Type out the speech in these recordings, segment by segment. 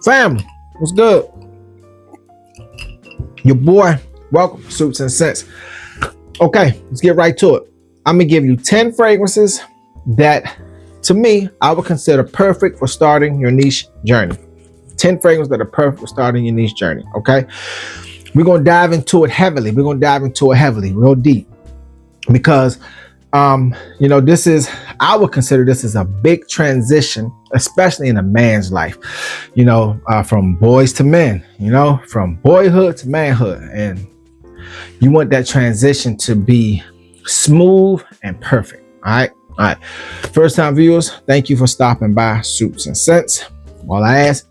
Family, what's good? Your boy, welcome to Suits and Sense. Okay, let's get right to it. I'm gonna give you 10 fragrances that, to me, I would consider perfect for starting your niche journey. 10 fragrances that are perfect for starting your niche journey, okay? We're gonna dive into it heavily. Real deep. Because I would consider this as a big transition, especially in a man's life, from boys to men, from boyhood to manhood. And you want that transition to be smooth and perfect. All right. First time viewers, thank you for stopping by Suits and Sense. While I ask,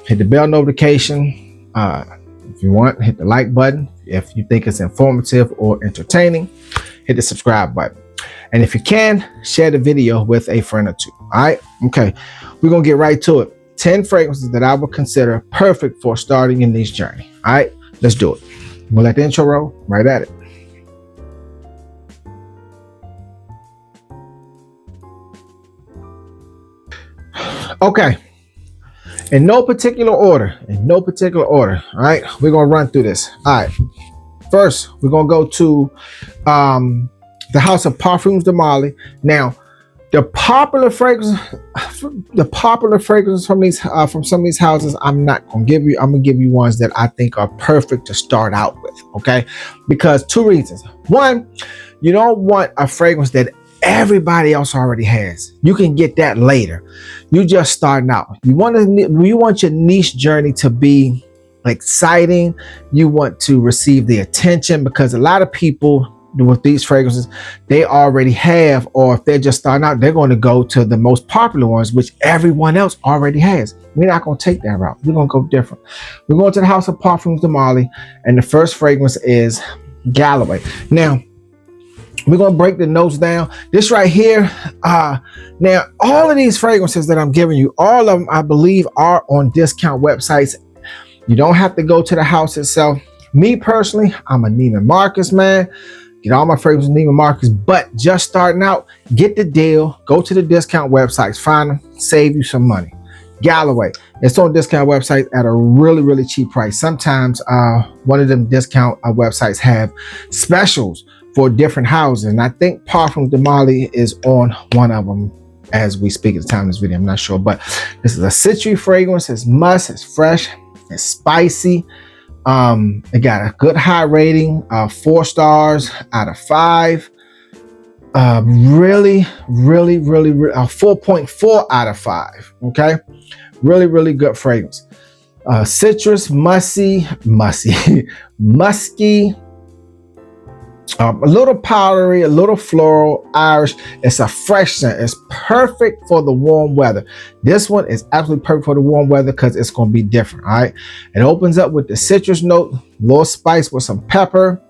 hit the bell notification. If you want, hit the like button. If you think it's informative or entertaining, hit the subscribe button. And if you can, share the video with a friend or two. All right. Okay. We're going to get right to it. 10 fragrances that I would consider perfect for starting in this journey. All right. Let's do it. We'll let the intro roll right at it. Okay. In no particular order. All right. We're going to run through this. All right. First, we're going to go to the House of Parfums de Marly. Now, the popular fragrances from some of these houses, I'm not going to give you. I'm going to give you ones that I think are perfect to start out with, okay? Because two reasons. One, you don't want a fragrance that everybody else already has. You can get that later. You just starting out. You want your niche journey to be exciting. You want to receive the attention, because a lot of people with these fragrances, they already have, or if they're just starting out, they're going to go to the most popular ones, which everyone else already has. We're not going to take that route. We're going to go different. We're going to the House of Parfums de Marly, and the first fragrance is Galloway. Now, we're going to break the notes down. This right here, now, all of these fragrances that I'm giving you, all of them, I believe, are on discount websites. You don't have to go to the house itself. Me personally, I'm a Neiman Marcus man. Get all my fragrances Neiman Marcus, but just starting out, get the deal. Go to the discount websites, find them, save you some money. Galloway, it's on discount websites at a really, really cheap price. Sometimes one of them discount websites have specials for different houses, and I think Parfums de Marly is on one of them as we speak at the time of this video. I'm not sure, but this is a citry fragrance. It's musk, it's fresh, it's spicy. It got a good high rating, 4 stars out of 5. Really 4.4 out of 5. Okay, really good fragrance. Citrus, musky, a little powdery, a little floral, Irish. It's a fresh scent. It's perfect for the warm weather. This one is absolutely perfect for the warm weather because it's going to be different. All right. It opens up with the citrus note, a little spice with some pepper,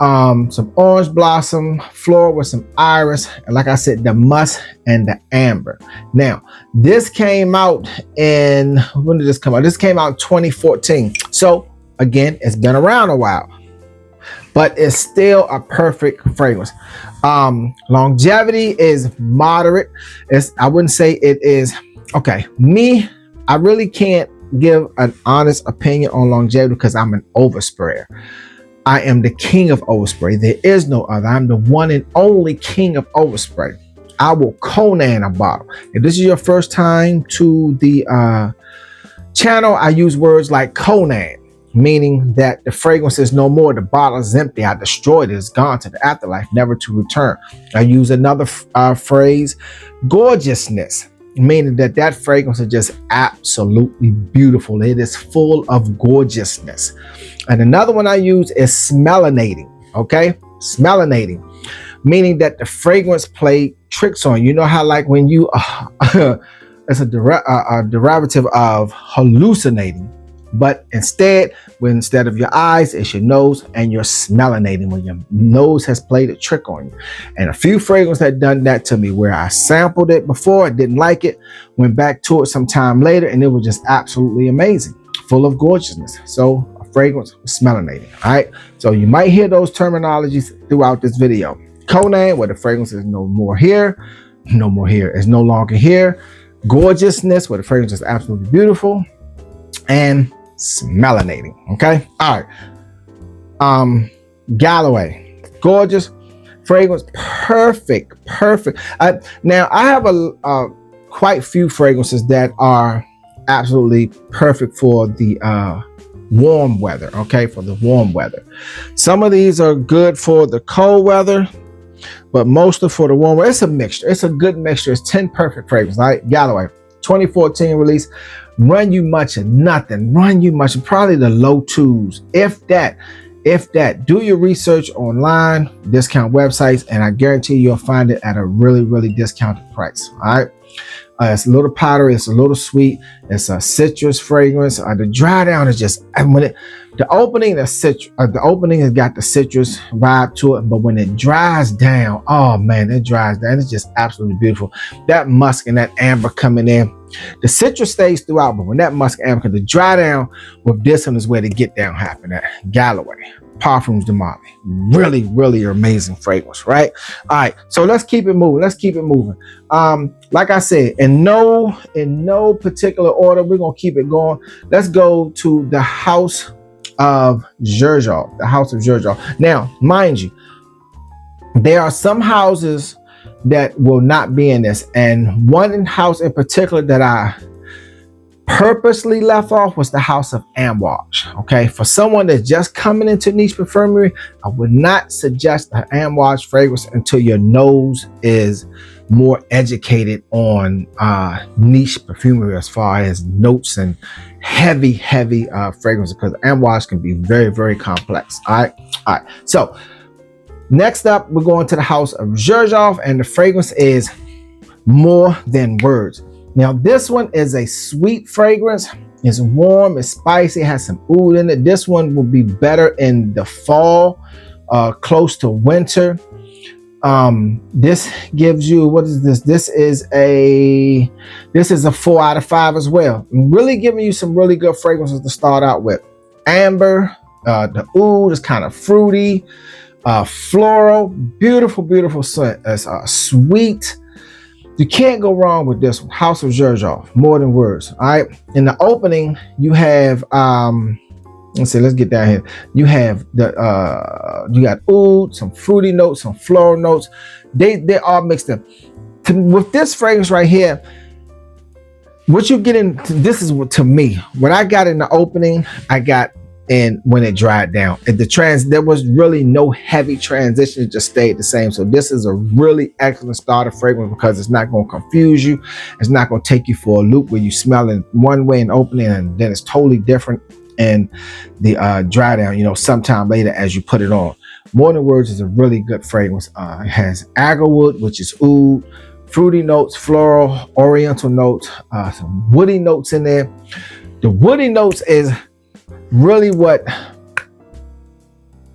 some orange blossom, floral with some iris, and like I said, the musk and the amber. Now, this came out in, when did this come out? This came out in 2014. So again, it's been around a while, but it's still a perfect fragrance. Longevity is moderate. I wouldn't say it is, okay. I really can't give an honest opinion on longevity because I'm an oversprayer. I am the king of overspray. There is no other. I'm the one and only king of overspray. I will Conan a bottle. If this is your first time to the channel, I use words like Conan, meaning that the fragrance is no more. The bottle is empty. I destroyed it. It's gone to the afterlife, never to return. I use another phrase, gorgeousness, meaning that fragrance is just absolutely beautiful. It is full of gorgeousness. And another one I use is smellinating. Okay, smellinating, meaning that the fragrance play tricks on you. You know how like when you it's a derivative of hallucinating. But instead of your eyes, it's your nose, and you're smellinating when your nose has played a trick on you. And a few fragrances had done that to me, where I sampled it before, I didn't like it, went back to it some time later, and it was just absolutely amazing, full of gorgeousness. So a fragrance was smellinating. All right. So you might hear those terminologies throughout this video. Conan, where the fragrance is no more here, it's no longer here. gorgeousness, where the fragrance is absolutely beautiful and smellinating. Okay, all right. Galloway, gorgeous fragrance, perfect. Now I have a quite few fragrances that are absolutely perfect for the warm weather. Okay, for the warm weather. Some of these are good for the cold weather, but most are for the warm weather. It's a mixture. It's a good mixture. It's 10 perfect fragrances. All right, Galloway, 2014 release. Run you much of nothing. Run you much of probably the low twos, if that. Do your research online, discount websites, and I guarantee you'll find it at a really discounted price. All right. It's a little powdery, it's a little sweet, it's a citrus fragrance. The dry down is just, the opening has got the citrus vibe to it, but when it dries down, oh man, it dries down. It's just absolutely beautiful. That musk and that amber coming in. The citrus stays throughout, but when that musk amber, the dry down with this one is where the get down happen at. Galloway, Parfums de Marly. Really amazing fragrance, right? All right, so let's keep it moving. Like I said, in no particular order, we're gonna keep it going. Let's go to the House of Xerjoff. Now, mind you, there are some houses that will not be in this, and one house in particular that I purposely left off was the House of Amouage. Okay, for someone that's just coming into niche perfumery, I would not suggest an Amouage fragrance until your nose is more educated on niche perfumery as far as notes and heavy fragrances, because Amouage can be very complex. All right. So next up, we're going to the House of Xerjoff, and the fragrance is More Than Words. Now, this one is a sweet fragrance. It's warm, it's spicy, it has some oud in it. This one will be better in the fall, close to winter. This gives you, what is this? This is a 4 out of 5 as well. Really giving you some really good fragrances to start out with. Amber, the oud is kind of fruity, floral, beautiful scent. It's sweet. You can't go wrong with this one. House of Xerjoff, More Than Words. All right. In the opening, you have let's get down here. You have you got oud, some fruity notes, some floral notes. They're all mixed in. With this fragrance right here, what you get in, this is what, to me, what I got in the opening, I got in when it dried down. There was really no heavy transition, it just stayed the same. So this is a really excellent starter fragrance because it's not going to confuse you. It's not going to take you for a loop where you smell it one way in opening and then it's totally different in the dry down, sometime later as you put it on. More Than Words is a really good fragrance. It has agarwood, which is oud, fruity notes, floral, oriental notes, some woody notes in there. The woody notes is really what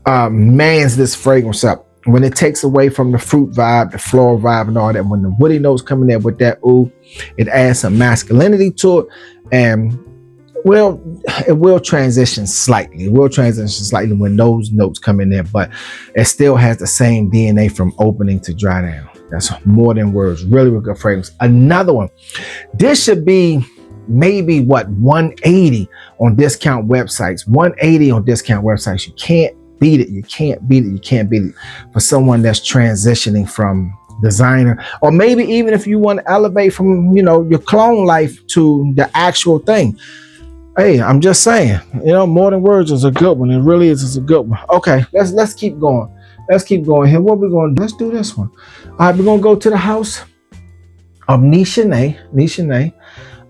mans this fragrance up. When it takes away from the fruit vibe, the floral vibe and all that, when the woody notes come in there with that oud, it adds some masculinity to it, and it will transition slightly. When those notes come in there, but it still has the same DNA from opening to dry down. That's More Than Words. Really good fragrance. Another one. This should be maybe 180 on discount websites. 180 on discount websites. You can't beat it. For someone that's transitioning from designer, or maybe even if you want to elevate from your clone life to the actual thing. Hey, I'm just saying, More Than Words is a good one. It really is a good one. Okay, let's keep going. Here. What we're going to do? Let's do this one. All right, we're going to go to the House of Nichene.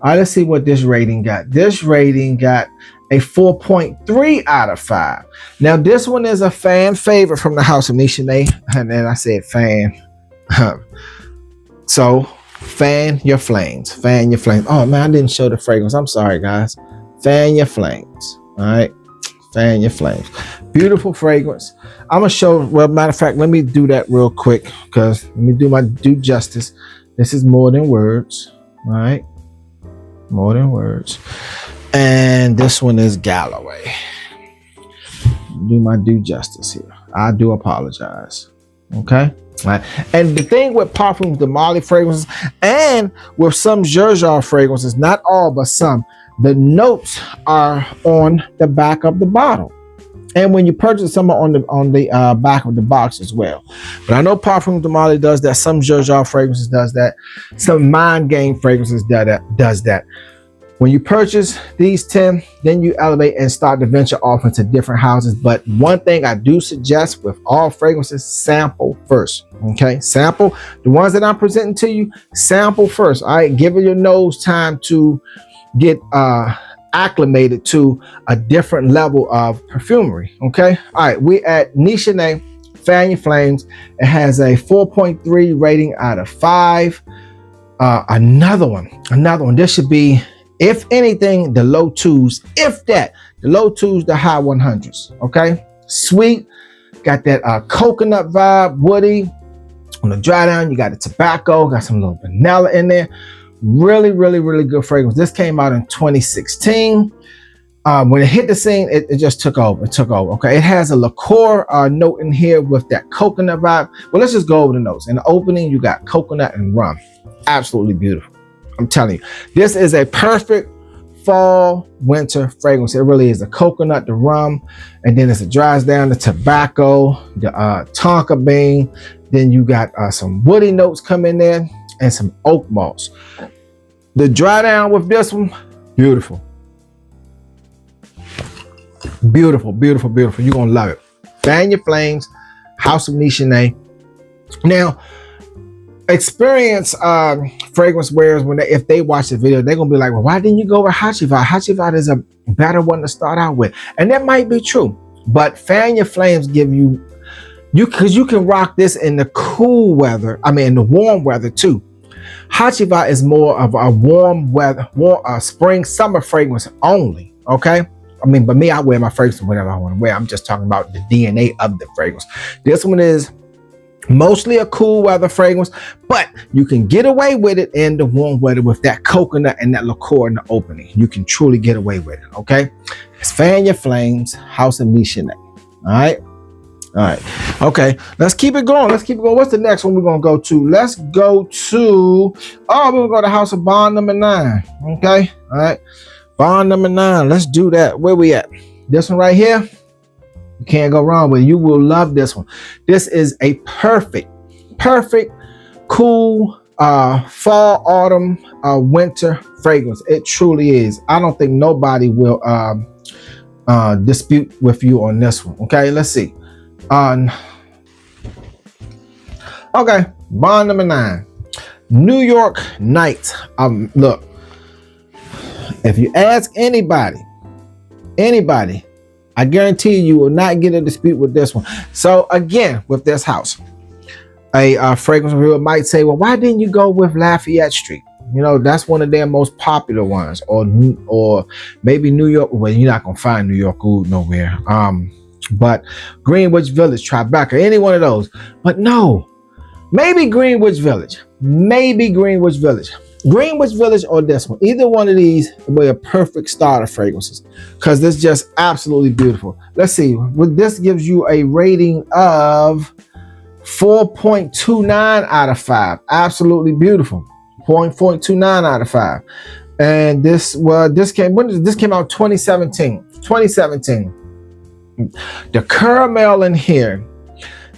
All right, let's see what this rating got. This rating got a 4.3 out of 5. Now, this one is a fan favorite from the House of Nichene. And then I said fan. So, fan your flames. Oh, man, I didn't show the fragrance. I'm sorry, guys. Fan your flames. All right. Fan your flames. Beautiful fragrance. I'm going to show, matter of fact, let me do that real quick because let me do my due justice. This is More Than Words. All right. More Than Words. And this one is Galloway. Do my due justice here. I do apologize. Okay. Right. And the thing with perfumes, the Molly fragrances, and with some jargon fragrances, not all, but some, the notes are on the back of the bottle. And when you purchase some on the back of the box as well. But I know Parfum de Molly does that. Some Jojo fragrances does that. Some Mind Game fragrances does that. When you purchase these 10, then you elevate and start to venture off into different houses. But one thing I do suggest with all fragrances, sample first. Okay, sample the ones that I'm presenting to you. Sample first. All right, give your nose time to get acclimated to a different level of perfumery. Okay, all right, we at Nichene Fan Your Flames. It has a 4.3 rating out of 5. Another one. This should be, if anything, the low 2s, if that, the low 2s, the high 100s. Okay, sweet, got that coconut vibe, woody. On the dry down, you got the tobacco, got some little vanilla in there. Really, really, really good fragrance. This came out in 2016. When it hit the scene, it just took over. Okay, it has a liqueur note in here with that coconut vibe. Well, let's just go over the notes. In the opening, you got coconut and rum. Absolutely beautiful. I'm telling you, this is a perfect fall winter fragrance. It really is. The coconut, the rum, and then as it dries down, the tobacco, the tonka bean. Then you got some woody notes come in there and some oak malts. The dry down with this one, beautiful. Beautiful, beautiful, beautiful. You're gonna love it. Fan Your Flames, House of Nichene. Now, experience fragrance wearers, if they watch the video, they're gonna be like, well, why didn't you go with Hachivat? Hachivat is a better one to start out with. And that might be true. But Fan Your Flames give you because you can rock this in the cool weather, in the warm weather too. Hachivat is more of a warm weather, spring, summer fragrance only. Okay. But me, I wear my fragrance whenever I want to wear. I'm just talking about the DNA of the fragrance. This one is mostly a cool weather fragrance, but you can get away with it in the warm weather with that coconut and that liqueur in the opening. You can truly get away with it. Okay. It's Fan Your Flames, House of Nichene. All right. Okay. Let's keep it going. What's the next one we're going to go to? Let's go to, we're going to go to House of Bond number 9. Okay. All right. Bond number 9. Let's do that. Where we at? This one right here. You can't go wrong with it. You will love this one. This is a perfect, cool, fall, autumn, winter fragrance. It truly is. I don't think nobody will dispute with you on this one. Okay. Let's see. Okay, Bond number 9, New York Nights. Look, if you ask anybody, I guarantee you will not get a dispute with this one. So again, with this house, a fragrance reviewer might say, well, why didn't you go with Lafayette Street? That's one of their most popular ones, or maybe New York. Well, you're not gonna find New York Oud nowhere. But Greenwich Village, Tribeca, any one of those. But no, maybe Greenwich Village, or this one. Either one of these will be a perfect starter fragrances because this is just absolutely beautiful. Let's see. This gives you a rating of 4.29 out of 5. Absolutely beautiful. 4.29 out of 5. And this came out 2017. The caramel in here,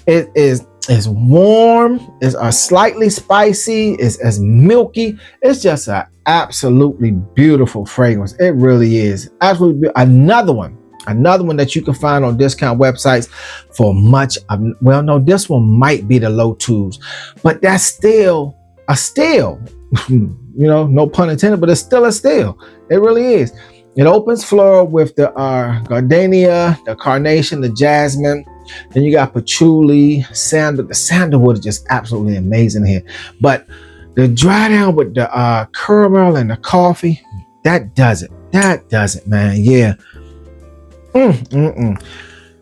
it is warm, is slightly spicy, is milky. It's just an absolutely beautiful fragrance. It really is. Absolutely another one that you can find on discount websites for much of, well, no, this one might be the low 2s, but that's still a steal. No pun intended, but it's still a steal. It really is. It opens floral with the gardenia, the carnation, the jasmine. Then you got patchouli, sandal. The sandalwood is just absolutely amazing here. But the dry down with the caramel and the coffee, that does it. Man. Yeah.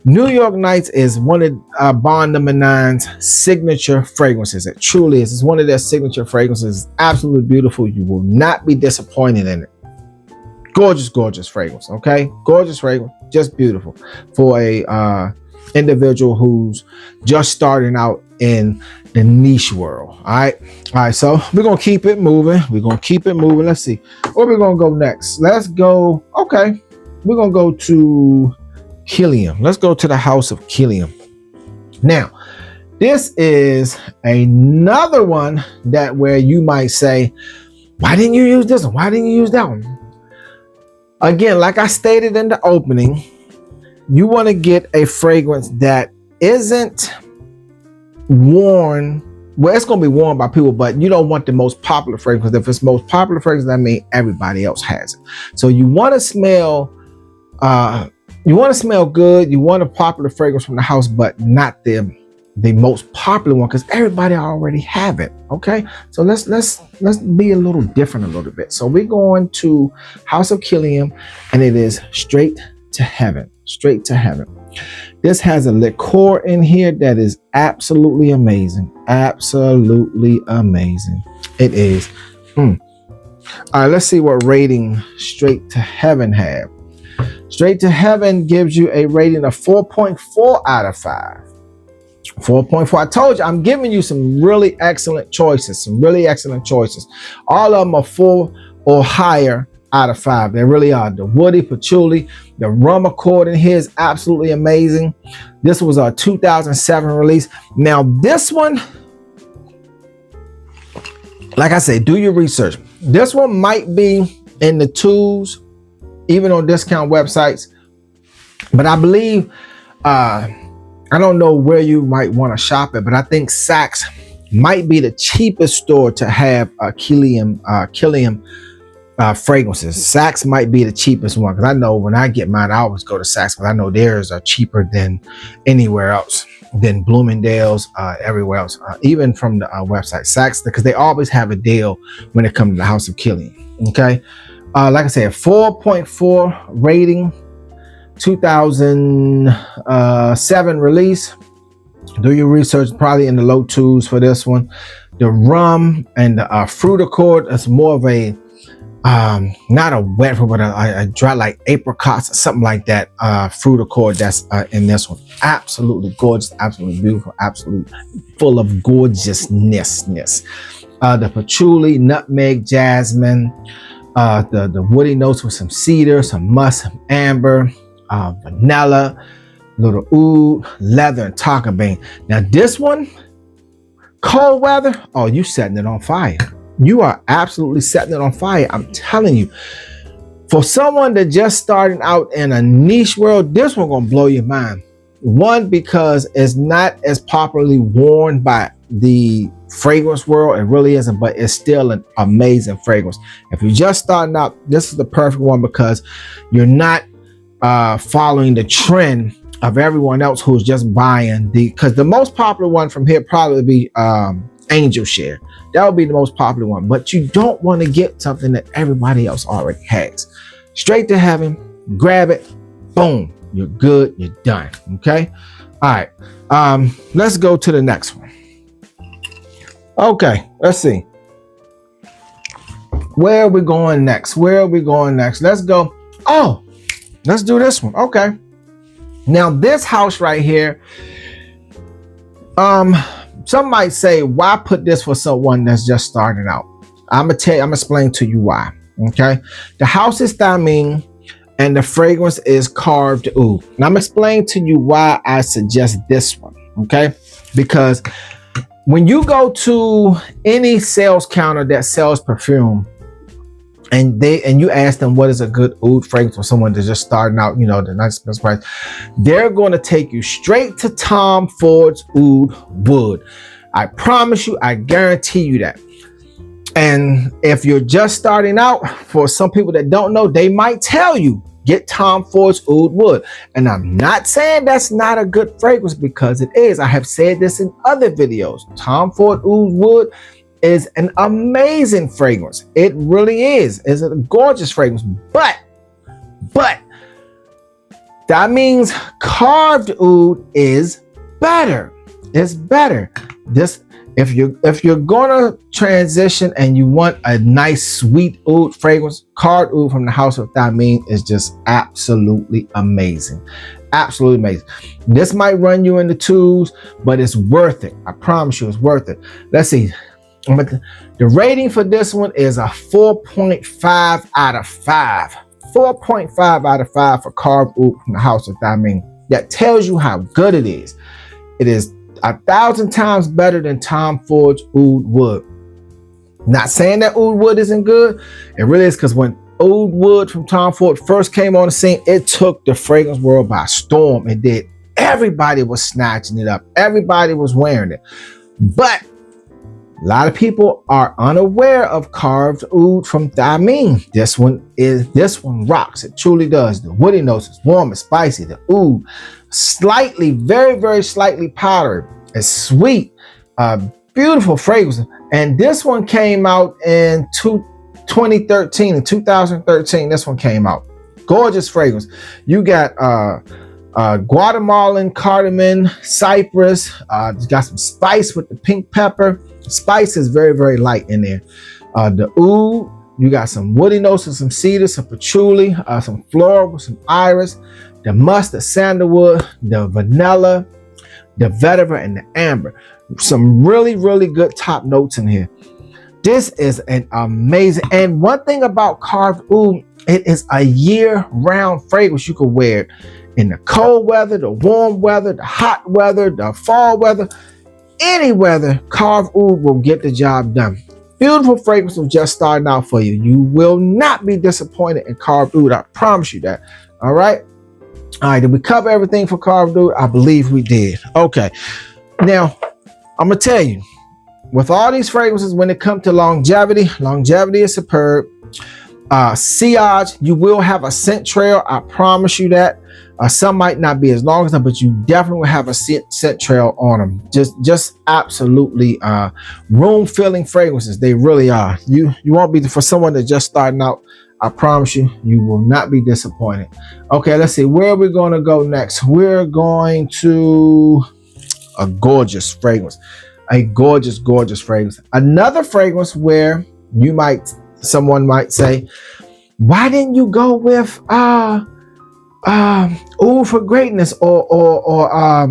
New York Nights is one of Bond number 9's signature fragrances. It truly is. It's one of their signature fragrances. It's absolutely beautiful. You will not be disappointed in it. Gorgeous fragrance. Okay, gorgeous fragrance, just beautiful for a individual who's just starting out in the niche world. All right, so we're gonna keep it moving. Let's see where we're gonna go next. Let's go. Okay, we're gonna go to Killium. Let's go to the house of Killium. Now, this is another one that where you might say, why didn't you use this one? Why didn't you use that one? Again, like I stated in the opening, you want to get a fragrance that isn't worn. Well, it's going to be worn by people, but you don't want the most popular fragrance. If it's most popular fragrance, that means everybody else has it. So you want to smell, good. You want a popular fragrance from the house, but not the most popular one, because everybody already have it. Okay, so let's be a little different a little bit. So we're going to House of Killium, and it is Straight to Heaven. Straight to Heaven. This has a liqueur in here that is absolutely amazing. Absolutely amazing. It is. All right, let's see what rating Straight to Heaven have. Straight to Heaven gives you a rating of 4.4 out of 5. 4.4. I told you I'm giving you some really excellent choices. All of them are 4 or higher out of 5. They really are. The woody patchouli, the rum accord in here is absolutely amazing. This was a 2007 release. Now this one, like I said, do your research. This one might be in the twos, even on discount websites, but I believe I don't know where you might want to shop it, but I think Saks might be the cheapest store to have Killium fragrances. Saks might be the cheapest one, because I know when I get mine, I always go to Saks, because I know theirs are cheaper than anywhere else, than Bloomingdale's, everywhere else, even from the website Saks, because they always have a deal when it comes to the House of Killium. Okay, like I said, 4.4 rating. 2007 release. Do your research, probably in the low twos for this one. The rum and the fruit accord is more of a not a wet fruit, but a dry, like apricots or something like that. Fruit accord that's in this one. Absolutely gorgeous, absolutely beautiful, absolutely full of gorgeousness. The patchouli, nutmeg, jasmine, the woody notes with some cedar, some musk, some amber, vanilla, little oud, leather, and tonka bean. Now this one, cold weather, oh, you setting it on fire. You are absolutely setting it on fire. I'm telling you, for someone that just starting out in a niche world, this one gonna blow your mind. One, because it's not as popularly worn by the fragrance world. It really isn't, but it's still an amazing fragrance. If you're just starting out, this is the perfect one, because you're not following the trend of everyone else who's just buying because the most popular one from here probably be Angel Share. That would be the most popular one, but you don't want to get something that everybody else already has. Straight to Heaven, grab it, boom, you're good, you're done. Okay, all right, let's go to the next one. Okay, let's see, where are we going next? Let's go. Oh, let's do this one. Okay. Now this house right here, some might say, why put this for someone that's just starting out? I'm gonna explain to you why. Okay. The house is Thameen and the fragrance is Carved Oud. Now I'm explaining to you why I suggest this one. Okay. Because when you go to any sales counter that sells perfume, and you ask them what is a good oud fragrance for someone that's just starting out, the nice price, they're going to take you straight to Tom Ford's Oud Wood. I promise you, I guarantee you that. And if you're just starting out, for some people that don't know, they might tell you, get Tom Ford's Oud Wood. And I'm not saying that's not a good fragrance, because it is. I have said this in other videos. Tom Ford Oud Wood is an amazing fragrance. It really is. It's a gorgeous fragrance. But that means Carved Oud is better. It's better. This, if you're gonna transition and you want a nice sweet oud fragrance, Carved Oud from the House of Thameen is just absolutely amazing. Absolutely amazing. This might run you in the twos, but it's worth it. I promise you, it's worth it. Let's see. The rating for this one is a 4.5 out of 5. 4.5 out of 5 for carved oud from the House of Diamond. That tells you how good it is. It is 1,000 times better than Tom Ford's oud wood. Not saying that oud wood isn't good. It really is, because when oud wood from Tom Ford first came on the scene, it took the fragrance world by storm. It did. Everybody was snatching it up. Everybody was wearing it. But a lot of people are unaware of carved oud from Diamond. This one rocks. It truly does. The woody notes is warm and spicy. The oud, slightly, very, very slightly powdered. It's sweet. Beautiful fragrance. And this one came out in 2013. In 2013, this one came out. Gorgeous fragrance. You got Guatemalan cardamom, cypress. It's got some spice with the pink pepper. Spice is very, very light in there. The oud, you got some woody notes and some cedar, some patchouli, some floral with some iris, the musk, the sandalwood, the vanilla, the vetiver, and the amber. Some really, really good top notes in here. This is an amazing, and one thing about carved oud, it is a year-round fragrance. You can wear it in the cold weather, the warm weather, the hot weather, the fall weather. Any weather, carved oud will get the job done. Beautiful fragrance of just starting out for you. You will not be disappointed in carved oud. I promise you that. All right. All right. Did we cover everything for carved oud? I believe we did. Okay. Now, I'm going to tell you, with all these fragrances, when it comes to longevity is superb. Sillage, you will have a scent trail. I promise you that. Some might not be as long as them, but you definitely will have a scent trail on them. Just absolutely room-filling fragrances. They really are. You won't be, for someone that's just starting out, I promise you, you will not be disappointed. Okay, let's see. Where are we going to go next? We're going to a gorgeous fragrance. A gorgeous, gorgeous fragrance. Another fragrance where someone might say, why didn't you go with oud for greatness or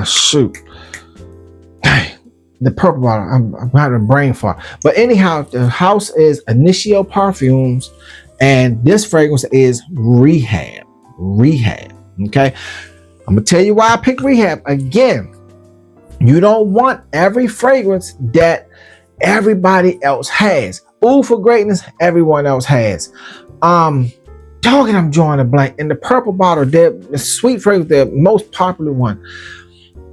shoot, the purple bottle. I'm having a brain fart. But anyhow, the house is Initio Parfums, and this fragrance is Rehab. Okay, I'm gonna tell you why I picked Rehab. Again, you don't want every fragrance that everybody else has. Oud for greatness, everyone else has. Dogging, I'm drawing a blank. In the purple bottle, the sweet fragrance, the most popular one.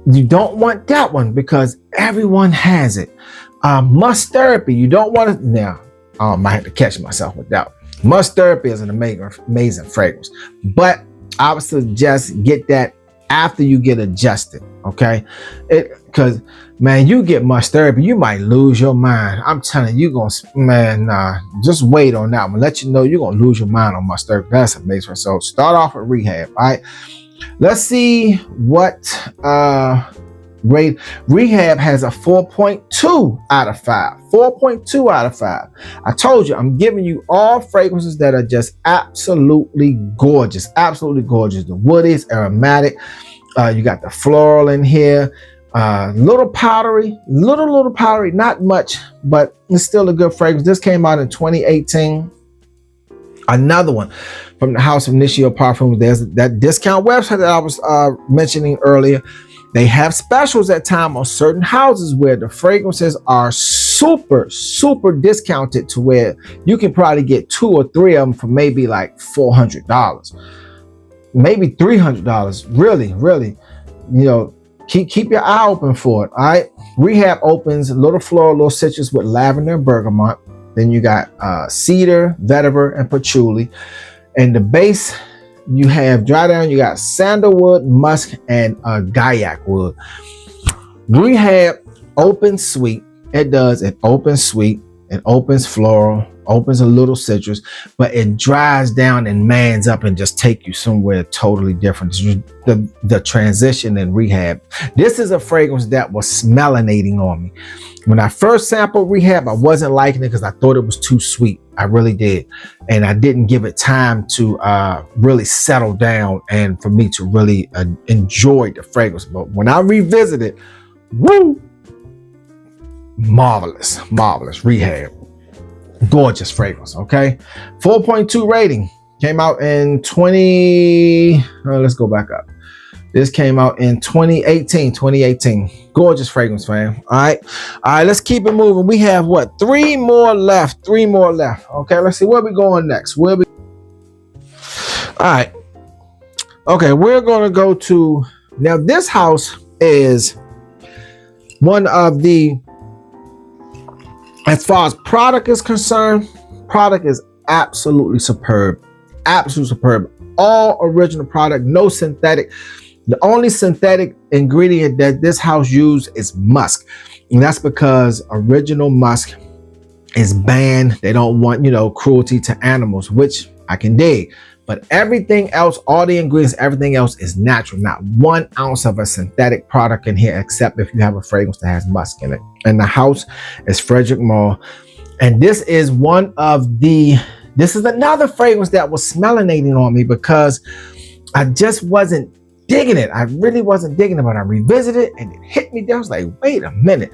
You don't want that one because everyone has it. Musk Therapy, you don't want it now. I might have to catch myself with that. Musk Therapy is an amazing fragrance, but I would suggest get that after you get adjusted. Okay, because man, you get Musk Therapy, you might lose your mind. I'm telling you, just wait on that one. Let you know you're gonna lose your mind on Musk Therapy. That's amazing. So start off with Rehab. All right, let's see what rate. Rehab has a 4.2 out of 5. 4.2 out of 5. I told you, I'm giving you all fragrances that are just absolutely gorgeous. Absolutely gorgeous. The wood is aromatic. You got the floral in here. Little powdery, little powdery, not much, but it's still a good fragrance. This came out in 2018. Another one from the House of Initio Parfums. There's that discount website that I was mentioning earlier. They have specials at time on certain houses where the fragrances are super discounted to where you can probably get 2 or 3 of them for maybe like $400, maybe $300. Really, keep your eye open for it. All right. Rehab opens a little floral, little citrus with lavender and bergamot. Then you got cedar, vetiver, and patchouli. And the base, you have dry down, you got sandalwood, musk, and gaiac wood. Rehab opens sweet. It does. It opens sweet. It opens floral, opens a little citrus, but it dries down and mans up and just take you somewhere totally different. The transition and rehab. This is a fragrance that was smelling on me. When I first sampled Rehab, I wasn't liking it because I thought it was too sweet. I really did. And I didn't give it time to really settle down and for me to really enjoy the fragrance. But when I revisited, woo, marvelous, marvelous. Rehab. Gorgeous fragrance, okay? 4.2 rating. Came out in let's go back up. This came out in 2018. Gorgeous fragrance, fam. All right, let's keep it moving. We have what? Three more left. Okay, let's see where we going next. All right. Okay, we're gonna go to, now this house is one of the, as far as product is concerned, product is absolutely superb. All original product, no synthetic. The only synthetic ingredient that this house used is musk. And that's because original musk is banned. They don't want, cruelty to animals, which I can dig. But everything else, all the ingredients, everything else is natural. Not 1 ounce of a synthetic product in here, except if you have a fragrance that has musk in it. And the house is Frederick Mall. And this is another fragrance that was smelling on me because I just wasn't digging it. I really wasn't digging it, but I revisited and it hit me down. I was like, wait a minute.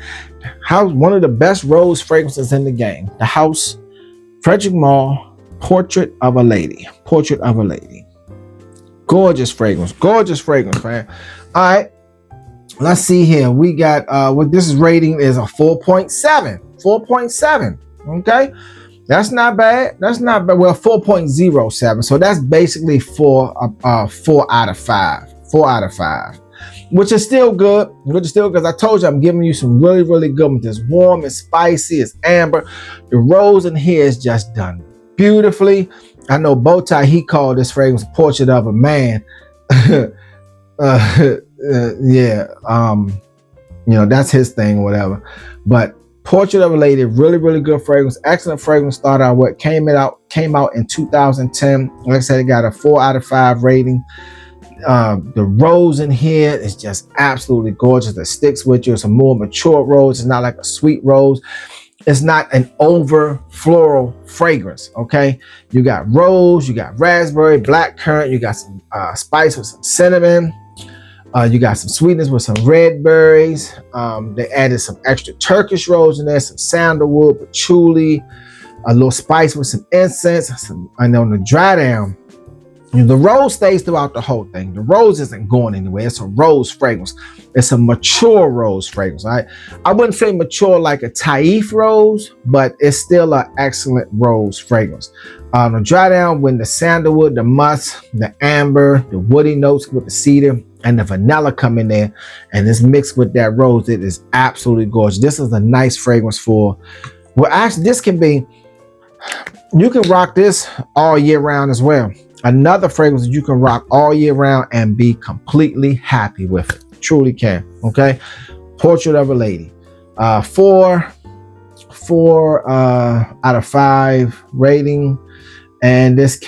House, one of the best rose fragrances in the game. The house, Frederick Mall, Portrait of a Lady. Gorgeous fragrance, man. All right, let's see here. We got what this rating is, a 4.7. Okay, that's not bad. Well, 4.07. So that's basically 4 out of 5. 4 out of 5, which is still good. Because I told you I'm giving you some really, really good ones. It's warm, it's spicy, it's amber. The rose in here is just done beautifully. I know Bowtie, he called this fragrance Portrait of a Man. That's his thing or whatever. But Portrait of a Lady, really, really good fragrance. Excellent fragrance. Started out what came out in 2010. Like I said, it got a 4 out of 5 rating. The rose in here is just absolutely gorgeous. It sticks with you. It's a more mature rose. It's not like a sweet rose. It's not an over floral fragrance. Okay, you got rose, you got raspberry, blackcurrant, you got some spice with some cinnamon. You got some sweetness with some red berries. They added some extra Turkish rose in there, some sandalwood, patchouli, a little spice with some incense. And on the dry down, the rose stays throughout the whole thing. The rose isn't going anywhere. It's a rose fragrance. It's a mature rose fragrance. Right? I wouldn't say mature like a Taif rose, but it's still an excellent rose fragrance. The dry down, when the sandalwood, the musk, the amber, the woody notes with the cedar, and the vanilla come in there, and it's mixed with that rose, it is absolutely gorgeous. This is a nice fragrance for, well, actually, this can be, you can rock this all year round as well. Another fragrance that you can rock all year round and be completely happy with it. Truly can. Okay. Portrait of a Lady. 4 out of 5 rating. And this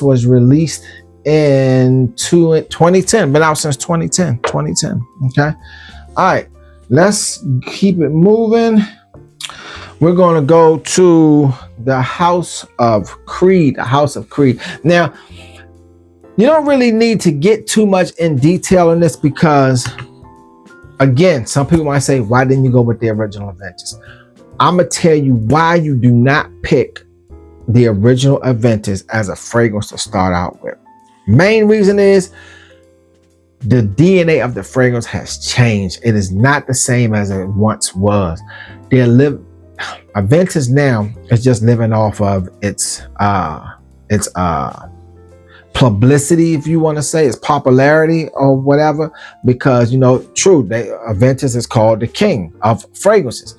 was released in 2010. Been out since 2010. Okay. All right. Let's keep it moving. We're going to go to the House of Creed. Now, you don't really need to get too much in detail on this because, again, some people might say, why didn't you go with the original Aventus? I'm going to tell you why you do not pick the original Aventus as a fragrance to start out with. Main reason is the DNA of the fragrance has changed. It is not the same as it once was. Aventus now is just living off of its publicity, if you want to say, its popularity or whatever, because Aventus is called the king of fragrances.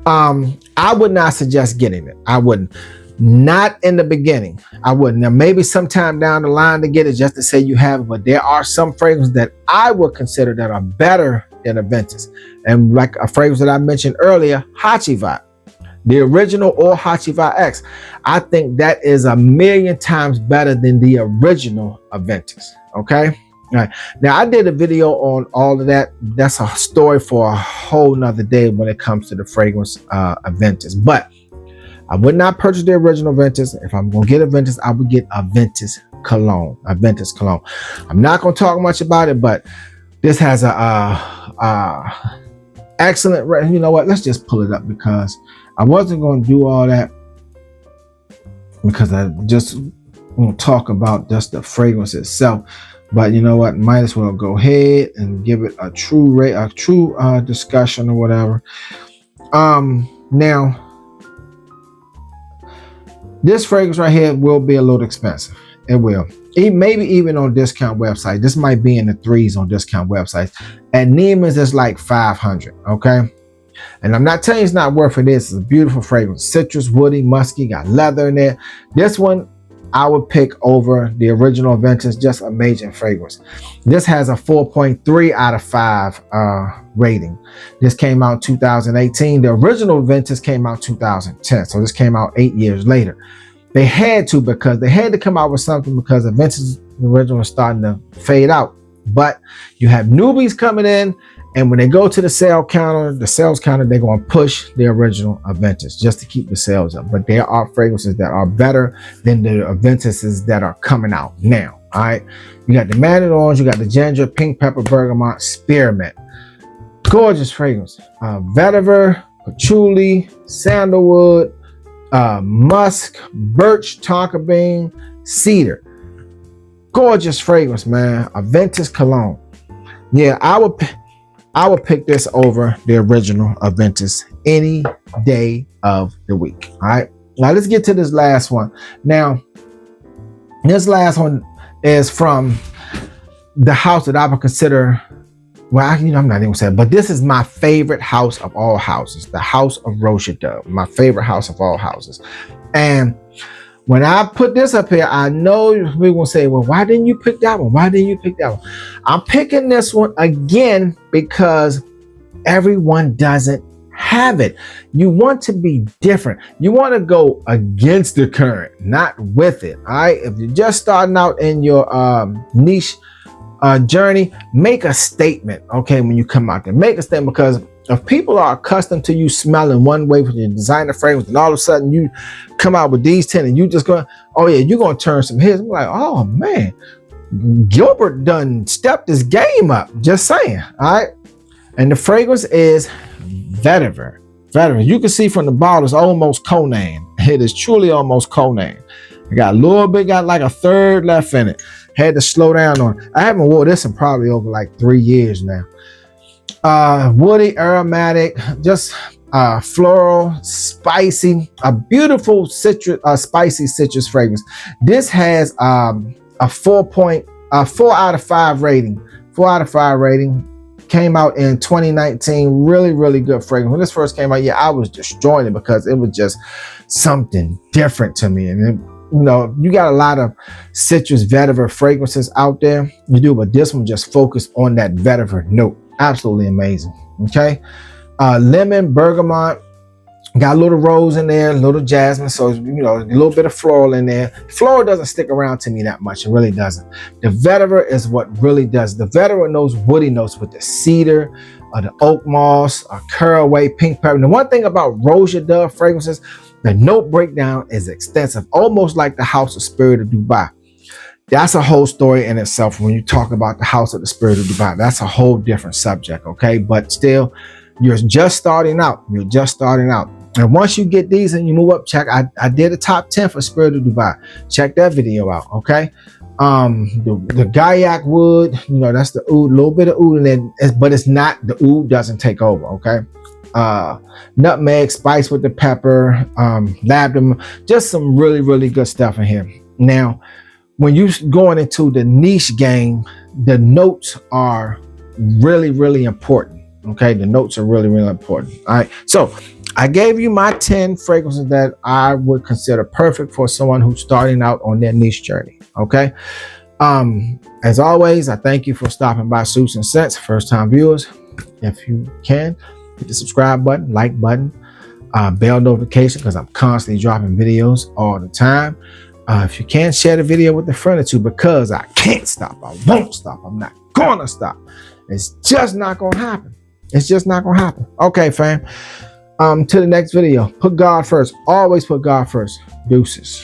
I would not suggest getting it. I wouldn't. Not in the beginning. I wouldn't. Now, maybe sometime down the line to get it just to say you have it, but there are some fragrances that I would consider that are better than Aventus. And like a fragrance that I mentioned earlier, Hachivat. The original or Hachiva X. I think that is a million times better than the original Aventus. Okay. All right. Now I did a video on all of that. That's a story for a whole nother day when it comes to the fragrance Aventus. But I would not purchase the original Aventus. If I'm gonna get Aventus, I would get Aventus cologne. Aventus cologne. I'm not gonna talk much about it, but this has a excellent. You know what? Let's just pull it up because I wasn't going to do all that because I just want to talk about just the fragrance itself. But you know what? Might as well go ahead and give it a true discussion or whatever. Now this fragrance right here will be a little expensive. It will. Maybe even on discount websites. This might be in the threes on discount websites. At Neiman's, it's like $500. Okay. And I'm not telling you it's not worth it. It's a beautiful fragrance. Citrus, woody, musky, got leather in there. This one I would pick over the original Aventus. Just amazing fragrance. This has a 4.3 out of 5 rating. This came out 2018. The original Aventus came out 2010. So this came out 8 years later. They had to because they had to come out with something because Aventus original was starting to fade out. But you have newbies coming in, and when they go to the sales counter, they're going to push the original Aventus just to keep the sales up. But there are fragrances that are better than the Aventuses that are coming out now. All right, you got the mandarin orange, you got the ginger, pink pepper, bergamot, spearmint. Gorgeous fragrance. Vetiver, patchouli, sandalwood, musk, birch, tonka bean, cedar. Gorgeous fragrance, man. Aventus cologne. Yeah, I would pick this over the original Aventus any day of the week. All right. Now let's get to this last one. Now, this last one is from the house that I would consider. Well, I'm not even gonna say it, but this is my favorite house of all houses, the house of Roja Dove, my favorite house of all houses. And when I put this up here, I know we're gonna say, well, why didn't you pick that one? Why didn't you pick that one? I'm picking this one again because everyone doesn't have it. You want to be different. You want to go against the current, not with it. All right. If you're just starting out in your niche journey, make a statement. Okay, when you come out there, make a statement, because if people are accustomed to you smelling one way with your designer fragrance, and all of a sudden you come out with these 10 and you just go, oh yeah, you're gonna turn some heads. I'm like, oh man, Gilbert done stepped his game up. Just saying. All right. And the fragrance is Vetiver. Vetiver. You can see from the bottle, it's almost Conan. It is truly almost Conan. It got a little bit, got like a third left in it. Had to slow down on it. I haven't worn this in probably over like 3 years now. Woody, aromatic, just floral, spicy, a beautiful citrus, spicy citrus fragrance. This has a 4 out of 5 rating. 4 out of 5 rating. Came out in 2019. Really, really good fragrance. When this first came out, yeah, I was destroying it because it was just something different to me. And it, you know, you got a lot of citrus vetiver fragrances out there. You do, but this one just focused on that vetiver note. Absolutely amazing. Okay. Lemon, bergamot, got a little rose in there, a little jasmine. So, you know, a little bit of floral in there. Floral doesn't stick around to me that much. It really doesn't. The vetiver is what really does. The vetiver knows woody notes with the cedar, the oak moss, caraway, pink pepper. And the one thing about Roja Dove fragrances, the note breakdown is extensive, almost like the House of Spirit of Dubai. That's a whole story in itself. When you talk about the House of the Spirit of Dubai, that's a whole different subject, okay? But still, you're just starting out. You're just starting out. And once you get these and you move up, check. I did a top 10 for Spirit of Dubai. Check that video out, okay? The Gaiac wood, you know, that's the oud, a little bit of oud in there, but it's not, the oud doesn't take over, okay? Nutmeg, spice with the pepper, labdanum, just some really, really good stuff in here. Now, when you're going into the niche game, the notes are really, really important. Okay, the notes are really, really important. All right, so I gave you my 10 fragrances that I would consider perfect for someone who's starting out on their niche journey. Okay, as always, I thank you for stopping by Suits and Scents. First time viewers, if you can, hit the subscribe button, like button. bell notification, because I'm constantly dropping videos all the time. If you can't, share the video with a friend or two, because I can't stop. I won't stop. I'm not gonna stop. It's just not gonna happen. It's just not gonna happen. Okay, fam. To the next video. Put God first. Always put God first. Deuces.